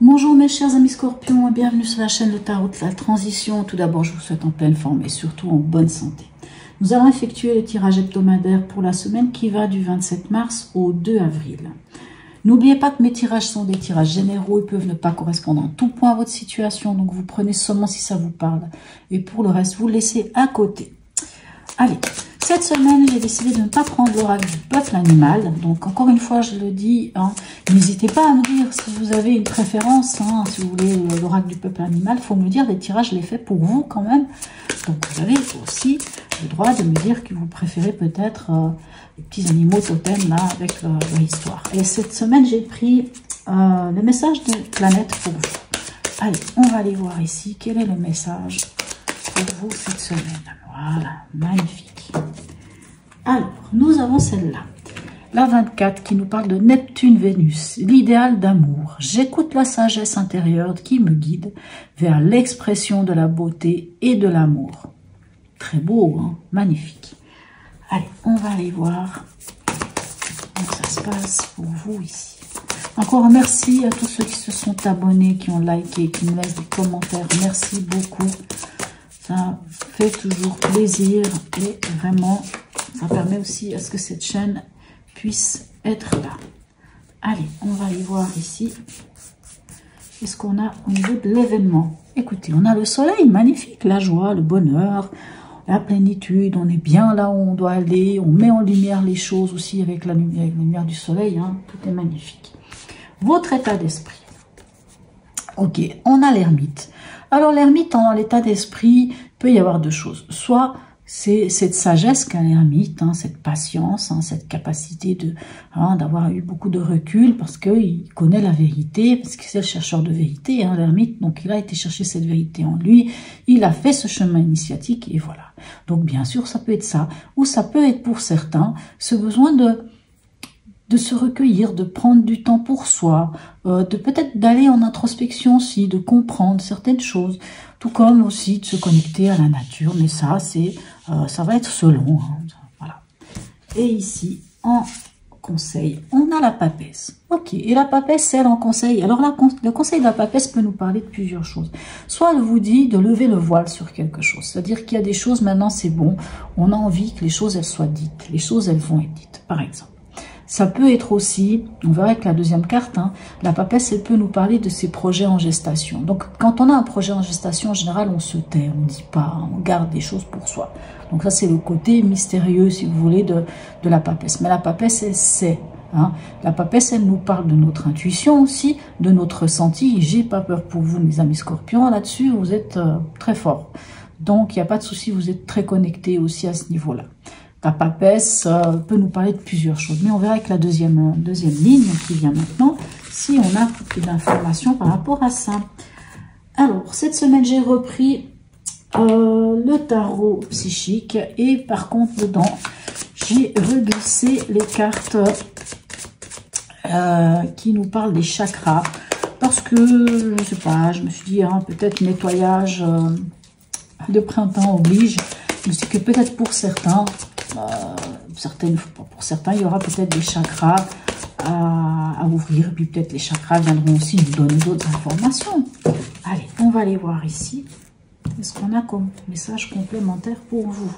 Bonjour mes chers amis scorpions et bienvenue sur la chaîne de Tarot de la Transition. Tout d'abord, je vous souhaite en pleine forme et surtout en bonne santé. Nous allons effectuer le tirage hebdomadaire pour la semaine qui va du 27 mars au 2 avril. N'oubliez pas que mes tirages sont des tirages généraux et peuvent ne pas correspondre en tout point à votre situation. Donc vous prenez seulement si ça vous parle. Et pour le reste, vous laissez à côté. Allez, cette semaine, j'ai décidé de ne pas prendre l'oracle du peuple animal. Donc, encore une fois, je le dis, n'hésitez pas à me dire si vous avez une préférence, si vous voulez l'oracle du peuple animal. Il faut me le dire, les tirages, je les fais pour vous quand même. Donc, vous avez aussi le droit de me dire que vous préférez peut-être les petits animaux totems là, avec leur histoire. Et cette semaine, j'ai pris le message de planète pour vous. Allez, on va aller voir ici quel est le message pour vous cette semaine. Voilà, magnifique. Alors, nous avons celle-là. La 24 qui nous parle de Neptune-Vénus, l'idéal d'amour. J'écoute la sagesse intérieure qui me guide vers l'expression de la beauté et de l'amour. Très beau, hein? Magnifique. Allez, on va aller voir comment ça se passe pour vous ici. Encore merci à tous ceux qui se sont abonnés, qui ont liké, qui me laissent des commentaires. Merci beaucoup. Ça fait toujours plaisir et vraiment, ça permet aussi à ce que cette chaîne puisse être là. Allez, on va aller voir ici. Qu'est-ce qu'on a au niveau de l'événement? Écoutez, on a le soleil, magnifique, la joie, le bonheur, la plénitude. On est bien là où on doit aller. On met en lumière les choses aussi avec la lumière du soleil. Hein, tout est magnifique. Votre état d'esprit. Ok, on a l'ermite. Alors l'ermite, dans l'état d'esprit, peut y avoir deux choses. Soit c'est cette sagesse qu'a l'ermite, cette patience, cette capacité de d'avoir eu beaucoup de recul parce qu'il connaît la vérité, parce que c'est le chercheur de vérité, l'ermite. Donc il a été chercher cette vérité en lui, il a fait ce chemin initiatique et voilà. Donc bien sûr, ça peut être ça. Ou ça peut être pour certains ce besoin de se recueillir, de prendre du temps pour soi, de peut-être d'aller en introspection aussi, de comprendre certaines choses, tout comme aussi de se connecter à la nature, mais ça, ça va être selon. Voilà. Et ici, en conseil, on a la papesse. Ok, et la papesse, elle en conseil. Alors, le conseil de la papesse peut nous parler de plusieurs choses. Soit elle vous dit de lever le voile sur quelque chose, c'est-à-dire qu'il y a des choses, maintenant c'est bon, on a envie que les choses, elles soient dites, les choses, elles vont être dites, par exemple. Ça peut être aussi, on verra avec la deuxième carte, la papesse, elle peut nous parler de ses projets en gestation. Donc, quand on a un projet en gestation, en général, on se tait, on ne dit pas, on garde des choses pour soi. Donc ça, c'est le côté mystérieux, si vous voulez, de la papesse. Mais la papesse, elle sait. La papesse, elle nous parle de notre intuition aussi, de notre ressenti. J'ai pas peur pour vous, mes amis scorpions. Là-dessus, vous êtes très forts. Donc, il n'y a pas de souci, vous êtes très connectés aussi à ce niveau-là. La papesse peut nous parler de plusieurs choses. Mais on verra avec la deuxième ligne qui vient maintenant, si on a plus d'informations par rapport à ça. Alors, cette semaine, j'ai repris le tarot psychique. Et par contre, dedans, j'ai reglissé les cartes qui nous parlent des chakras. Parce que, je ne sais pas, je me suis dit, peut-être nettoyage de printemps oblige. Je sais que peut-être pour certains, pour certains, il y aura peut-être des chakras à ouvrir. Et puis peut-être les chakras viendront aussi nous donner d'autres informations. Allez, on va aller voir ici. Qu'est-ce qu'on a comme message complémentaire pour vous?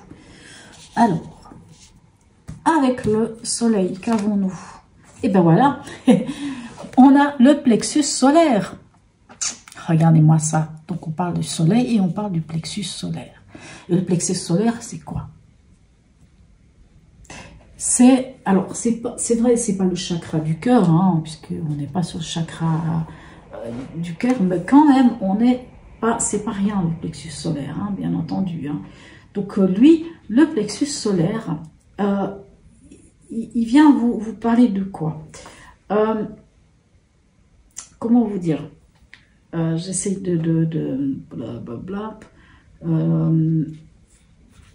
Alors, avec le soleil, qu'avons-nous? Et ben voilà, on a le plexus solaire. Regardez-moi ça. Donc on parle du soleil et on parle du plexus solaire. Et le plexus solaire, c'est quoi? Alors, c'est vrai, c'est pas le chakra du cœur, puisqu'on n'est pas sur le chakra du cœur, mais quand même, c'est pas rien le plexus solaire, bien entendu. Donc, lui, le plexus solaire, il vient vous parler de quoi? Comment vous dire? J'essaie de blablabla.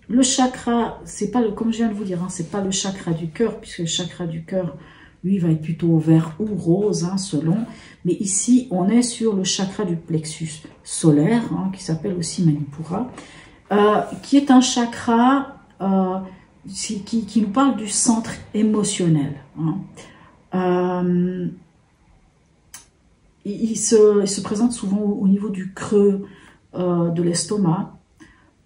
Le chakra, c'est pas comme je viens de vous dire, c'est pas le chakra du cœur, puisque le chakra du cœur, lui, va être plutôt vert ou rose, selon. Mais ici, on est sur le chakra du plexus solaire, qui s'appelle aussi Manipura, qui est un chakra qui nous parle du centre émotionnel. il se présente souvent au niveau du creux de l'estomac.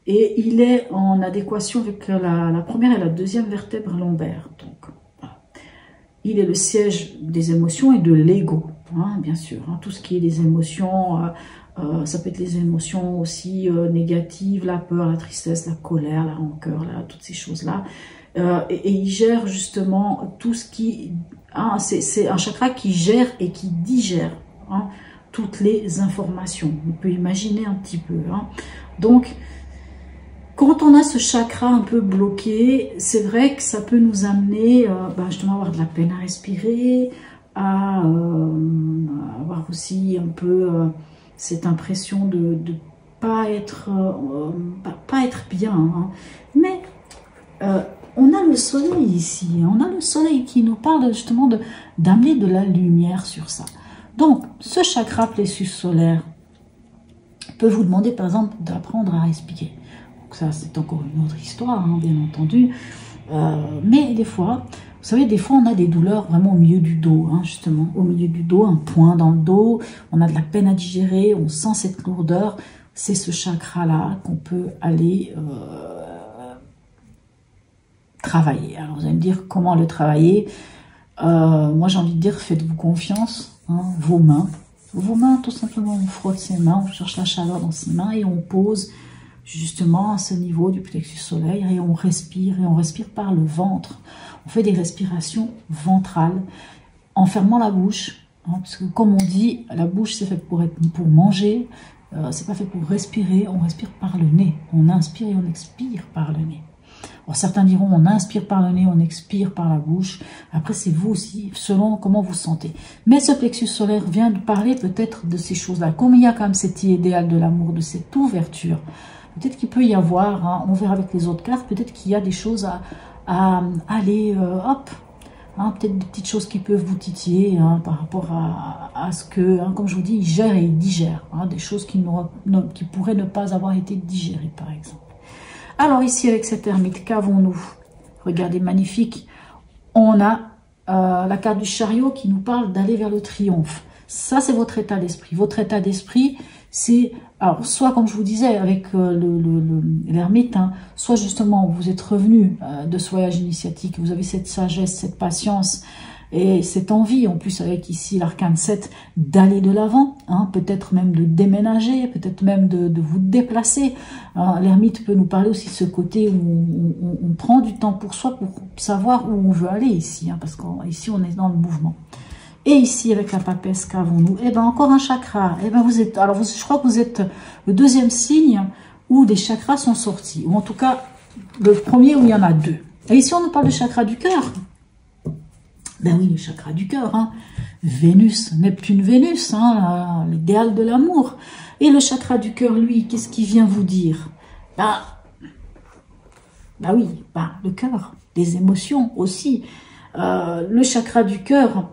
Et il est en adéquation avec la première et la deuxième vertèbre lombaire. Donc, voilà. Il est le siège des émotions et de l'ego, hein, bien sûr. Hein, tout ce qui est des émotions, ça peut être les émotions aussi négatives, la peur, la tristesse, la colère, la rancœur, toutes ces choses-là. Et il gère justement tout ce qui... Hein, c'est un chakra qui gère et qui digère hein, toutes les informations. On peut imaginer un petit peu. Hein. Donc... Quand on a ce chakra un peu bloqué, c'est vrai que ça peut nous amener justement à avoir de la peine à respirer, à avoir aussi un peu cette impression de pas être bien. Hein. Mais on a le soleil ici, on a le soleil qui nous parle justement d'amener de la lumière sur ça. Donc, ce chakra plexus solaire peut vous demander par exemple d'apprendre à respirer. Ça, c'est encore une autre histoire, hein, bien entendu. Mais des fois, vous savez, des fois, on a des douleurs vraiment au milieu du dos, hein, justement. Au milieu du dos, un point dans le dos, on a de la peine à digérer, on sent cette lourdeur. C'est ce chakra-là qu'on peut aller travailler. Alors, vous allez me dire comment le travailler. Moi, j'ai envie de dire, faites-vous confiance. Hein, vos mains, tout simplement, on frotte ses mains, on cherche la chaleur dans ses mains et on pose... justement à ce niveau du plexus solaire et on respire par le ventre. On fait des respirations ventrales en fermant la bouche, hein, parce que comme on dit, la bouche c'est fait pour manger, c'est pas fait pour respirer, on respire par le nez, on inspire et on expire par le nez. Alors, certains diront on inspire par le nez, on expire par la bouche, après c'est vous aussi, selon comment vous sentez. Mais ce plexus solaire vient de parler peut-être de ces choses-là, comme il y a quand même cet idéal de l'amour, de cette ouverture. Peut-être qu'il peut y avoir, hein, on verra avec les autres cartes, peut-être qu'il y a des choses à aller, hop, hein, peut-être des petites choses qui peuvent vous titiller hein, par rapport à ce que, hein, comme je vous dis, il gère et il digère, hein, des choses qui pourraient ne pas avoir été digérées, par exemple. Alors ici, avec cette ermite, qu'avons-nous? Regardez, magnifique, on a la carte du chariot qui nous parle d'aller vers le triomphe. Ça, c'est votre état d'esprit. Votre état d'esprit, c'est, alors, soit comme je vous disais avec l'ermite, hein, soit justement vous êtes revenu de ce voyage initiatique, vous avez cette sagesse, cette patience et cette envie, en plus avec ici l'arcane 7, d'aller de l'avant, hein, peut-être même de déménager, peut-être même de vous déplacer. L'ermite peut nous parler aussi de ce côté où on prend du temps pour soi, pour savoir où on veut aller ici, hein, parce qu'ici on est dans le mouvement. Et ici, avec la papesse, qu'avons-nous? Eh bien, encore un chakra. Eh bien, vous êtes, alors, je crois que vous êtes le deuxième signe où des chakras sont sortis. Ou en tout cas, le premier où il y en a deux. Et ici, on nous parle du chakra du cœur. Ben oui, le chakra du cœur. Hein. Vénus, Neptune-Vénus, hein, l'idéal de l'amour. Et le chakra du cœur, lui, qu'est-ce qu'il vient vous dire? Ben oui, le cœur, les émotions aussi. Le chakra du cœur...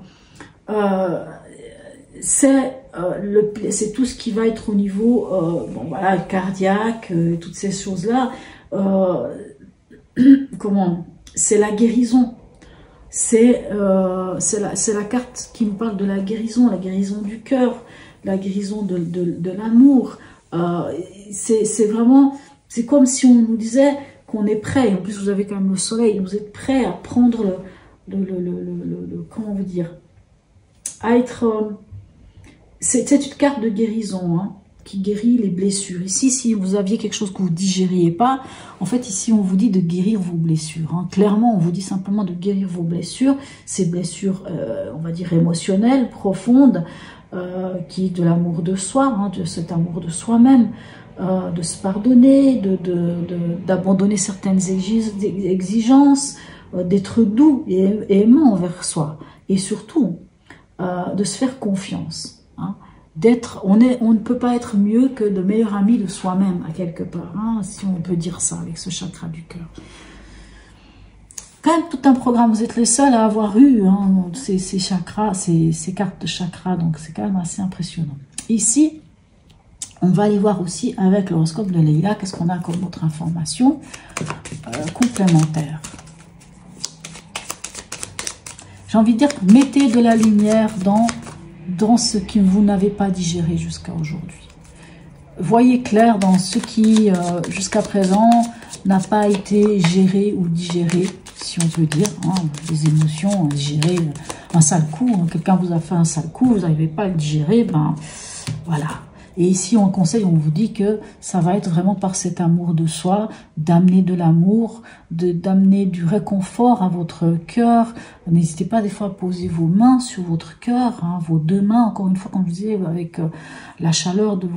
c'est tout ce qui va être au niveau cardiaque, toutes ces choses-là. C'est la guérison. C'est la carte qui nous parle de la guérison du cœur, la guérison de l'amour. C'est vraiment, c'est comme si on nous disait qu'on est prêt. En plus, vous avez quand même le soleil. Vous êtes prêt à prendre comment vous dire, à être, c'est une carte de guérison, hein, qui guérit les blessures. Ici, si vous aviez quelque chose que vous digériez pas, en fait, ici, on vous dit de guérir vos blessures. Hein. Clairement, on vous dit simplement de guérir vos blessures, ces blessures, on va dire, émotionnelles, profondes, qui est de l'amour de soi, hein, de cet amour de soi-même, de se pardonner, d'abandonner certaines exigences, d'être doux et aimant envers soi. Et surtout, de se faire confiance. Hein. On ne peut pas être mieux que de meilleurs amis de soi-même, à quelque part, hein, si on peut dire ça avec ce chakra du cœur. Quand même tout un programme, vous êtes les seuls à avoir eu hein, ces chakras, ces cartes de chakras, donc c'est quand même assez impressionnant. Ici, on va aller voir aussi avec l'horoscope de Leïla, qu'est-ce qu'on a comme autre information complémentaire. J'ai envie de dire, mettez de la lumière dans dans ce que vous n'avez pas digéré jusqu'à aujourd'hui. Voyez clair dans ce qui, jusqu'à présent, n'a pas été géré ou digéré, si on peut dire, hein, les émotions, digérer un sale coup, hein, quelqu'un vous a fait un sale coup, vous n'arrivez pas à le digérer, ben voilà. Et ici, on conseille, on vous dit que ça va être vraiment par cet amour de soi, d'amener de l'amour, d'amener du réconfort à votre cœur. N'hésitez pas des fois à poser vos mains sur votre cœur, hein, vos deux mains, encore une fois, comme je disais, avec la chaleur de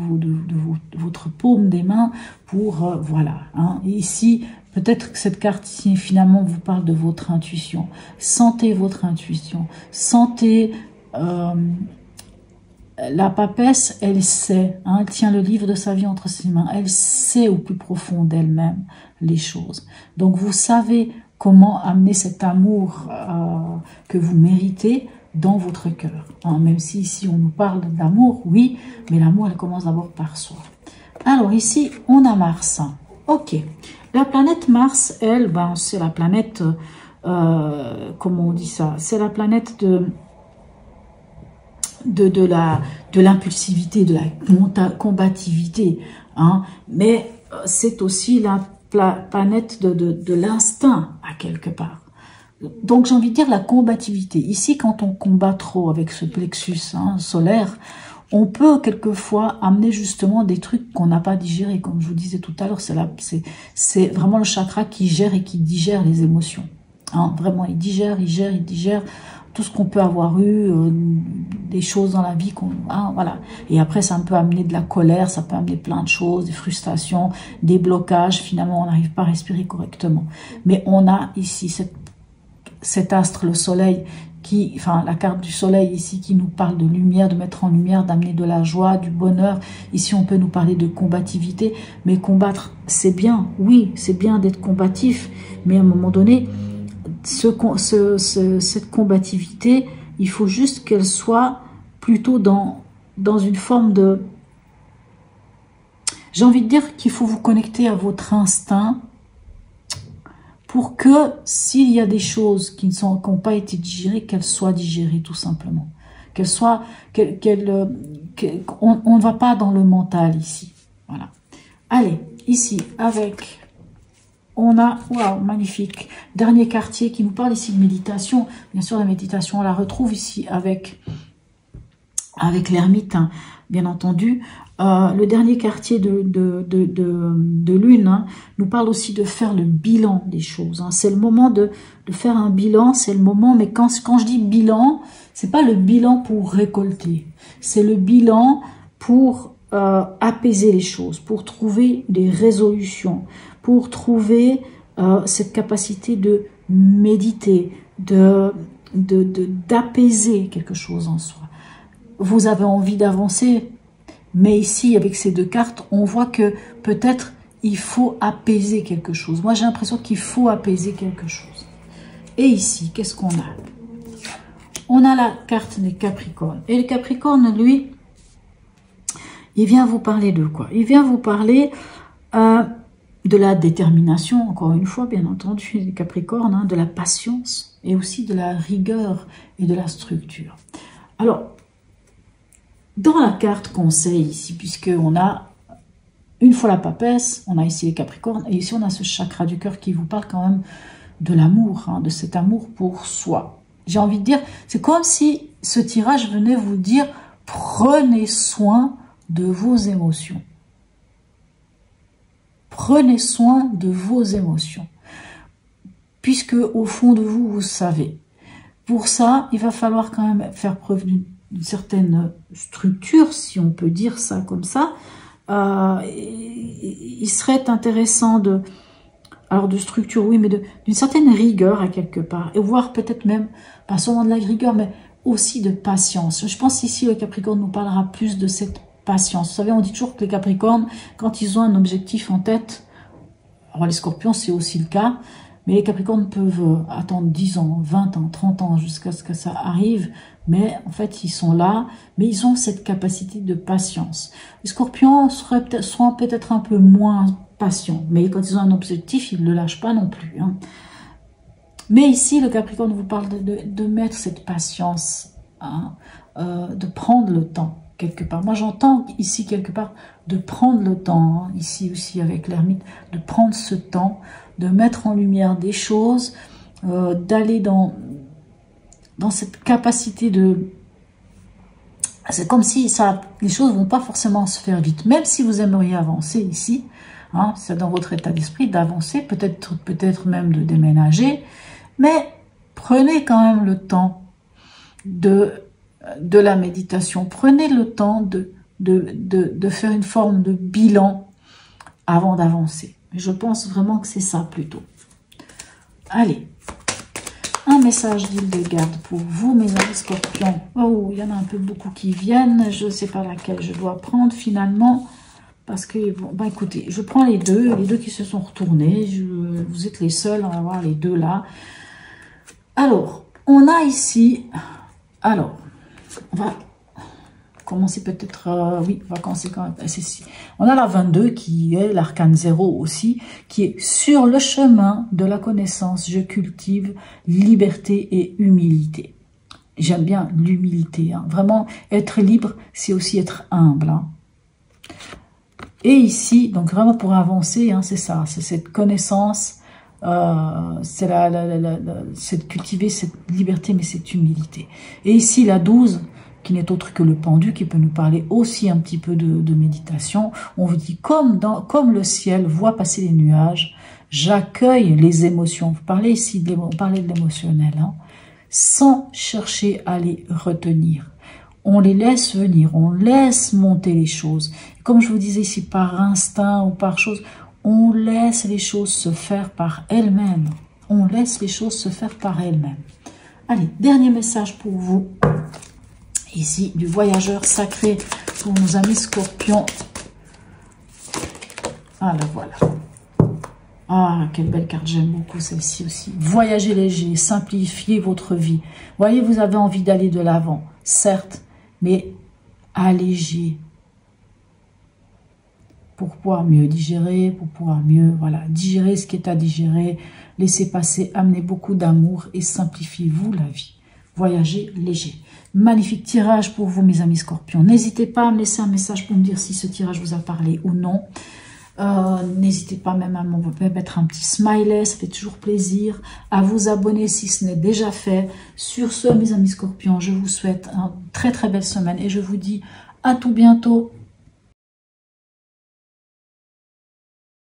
votre paume des mains, pour, voilà. Hein. Et ici, peut-être que cette carte ici, finalement, vous parle de votre intuition. Sentez votre intuition. Sentez... la papesse, elle sait, hein, elle tient le livre de sa vie entre ses mains, elle sait au plus profond d'elle-même les choses. Donc vous savez comment amener cet amour que vous méritez dans votre cœur. Hein, même si ici on nous parle d'amour, oui, mais l'amour elle commence d'abord par soi. Alors ici on a Mars. Ok, la planète Mars, elle, ben, c'est la planète, comment on dit ça, c'est la planète de l'impulsivité, de la combativité, hein, mais c'est aussi la planète de l'instinct à quelque part. Donc j'ai envie de dire la combativité. Ici, quand on combat trop avec ce plexus hein, solaire, on peut quelquefois amener justement des trucs qu'on n'a pas digérés. Comme je vous disais tout à l'heure, c'est vraiment le chakra qui gère et qui digère les émotions. Hein, vraiment, il digère tout ce qu'on peut avoir eu, des choses dans la vie, hein, voilà. Et après, ça peut amener de la colère, ça peut amener plein de choses, des frustrations, des blocages. Finalement, on n'arrive pas à respirer correctement. Mais on a ici cet astre, le soleil, enfin, la carte du soleil ici qui nous parle de lumière, de mettre en lumière, d'amener de la joie, du bonheur. Ici, on peut nous parler de combativité. Mais combattre, c'est bien. Oui, c'est bien d'être combatif. Mais à un moment donné, cette combativité, il faut juste qu'elle soit plutôt dans une forme de... J'ai envie de dire qu'il faut vous connecter à votre instinct pour que s'il y a des choses qui n'ont pas été digérées, qu'elles soient digérées tout simplement. On ne va pas dans le mental ici. Voilà. Allez, ici, avec... On a, waouh, magnifique, dernier quartier qui nous parle ici de méditation. Bien sûr, la méditation, on la retrouve ici avec l'ermite, hein, bien entendu. Le dernier quartier de lune hein, nous parle aussi de faire le bilan des choses. Hein. C'est le moment de faire un bilan, c'est le moment, mais quand je dis bilan, c'est pas le bilan pour récolter, c'est le bilan pour apaiser les choses, pour trouver des résolutions, pour trouver cette capacité de méditer, d'apaiser quelque chose en soi. Vous avez envie d'avancer, mais ici, avec ces deux cartes, on voit que peut-être il faut apaiser quelque chose. Moi, j'ai l'impression qu'il faut apaiser quelque chose. Et ici, qu'est-ce qu'on a? On a la carte des Capricornes. Et le Capricorne, lui, il vient vous parler de quoi? Il vient vous parler... de la détermination, encore une fois, bien entendu, les Capricornes, hein, de la patience et aussi de la rigueur et de la structure. Alors, dans la carte conseil ici, puisqu'on a une fois la papesse, on a ici les Capricornes, et ici on a ce chakra du cœur qui vous parle quand même de l'amour, hein, de cet amour pour soi. J'ai envie de dire, c'est comme si ce tirage venait vous dire, prenez soin de vos émotions. Prenez soin de vos émotions, puisque au fond de vous, vous savez. Pour ça, il va falloir quand même faire preuve d'une certaine structure, si on peut dire ça comme ça. Il serait intéressant de structure, oui, mais d'une certaine rigueur à quelque part, et voire peut-être même, pas seulement de la rigueur, mais aussi de patience. Je pense ici, le Capricorne nous parlera plus de cette patience. Vous savez, on dit toujours que les Capricornes, quand ils ont un objectif en tête, alors les Scorpions, c'est aussi le cas, mais les Capricornes peuvent attendre 10 ans, 20 ans, 30 ans, jusqu'à ce que ça arrive, mais en fait, ils sont là, mais ils ont cette capacité de patience. Les Scorpions seront peut-être un peu moins patients, mais quand ils ont un objectif, ils ne le lâchent pas non plus. Hein. Mais ici, le Capricorne vous parle de mettre cette patience hein, de prendre le temps, quelque part. Moi, j'entends ici, quelque part, de prendre le temps, hein, ici aussi avec l'ermite, de prendre ce temps, de mettre en lumière des choses, d'aller dans cette capacité de... C'est comme si les choses ne vont pas forcément se faire vite, même si vous aimeriez avancer ici, hein, c'est dans votre état d'esprit d'avancer, peut-être même de déménager, mais prenez quand même le temps de la méditation, prenez le temps de faire une forme de bilan avant d'avancer. Je pense vraiment que c'est ça plutôt. Allez, un message d'Hildegarde pour vous, mes amis scorpions. Oh, il y en a un peu beaucoup qui viennent. Je ne sais pas laquelle je dois prendre finalement. Parce que, bon, bah écoutez, je prends les deux qui se sont retournés. Vous êtes les seuls, on va voir les deux là. Alors, on a ici... Alors, on va commencer peut-être... oui, on va commencer quand même... On a la 22 qui est l'arcane 0 aussi, qui est sur le chemin de la connaissance. Je cultive liberté et humilité. J'aime bien l'humilité. Hein. Vraiment, être libre, c'est aussi être humble. Hein. Et ici, donc vraiment pour avancer, hein, c'est ça, c'est cette connaissance, c'est de cultiver cette liberté, mais cette humilité. Et ici, la 12, qui n'est autre que le pendu, qui peut nous parler aussi un petit peu de méditation. On vous dit, comme le ciel voit passer les nuages, j'accueille les émotions. Vous parlez ici, on parlait de l'émotionnel, hein, sans chercher à les retenir. On les laisse venir, on laisse monter les choses. Comme je vous disais ici, par instinct ou par chose, on laisse les choses se faire par elles-mêmes. On laisse les choses se faire par elles-mêmes. Allez, dernier message pour vous. Ici, du voyageur sacré pour nos amis scorpions. Ah, là, voilà. Ah, quelle belle carte, j'aime beaucoup celle-ci aussi. Voyagez léger, simplifiez votre vie. Voyez, vous avez envie d'aller de l'avant, certes, mais allégez. Pour pouvoir mieux digérer, pour pouvoir mieux, voilà, digérer ce qui est à digérer, laissez passer, amenez beaucoup d'amour et simplifiez-vous la vie. Voyagez léger. Magnifique tirage pour vous, mes amis scorpions. N'hésitez pas à me laisser un message pour me dire si ce tirage vous a parlé ou non. N'hésitez pas même à me mettre un petit smiley, ça fait toujours plaisir. À vous abonner si ce n'est déjà fait. Sur ce, mes amis scorpions, je vous souhaite une très très belle semaine et je vous dis à tout bientôt.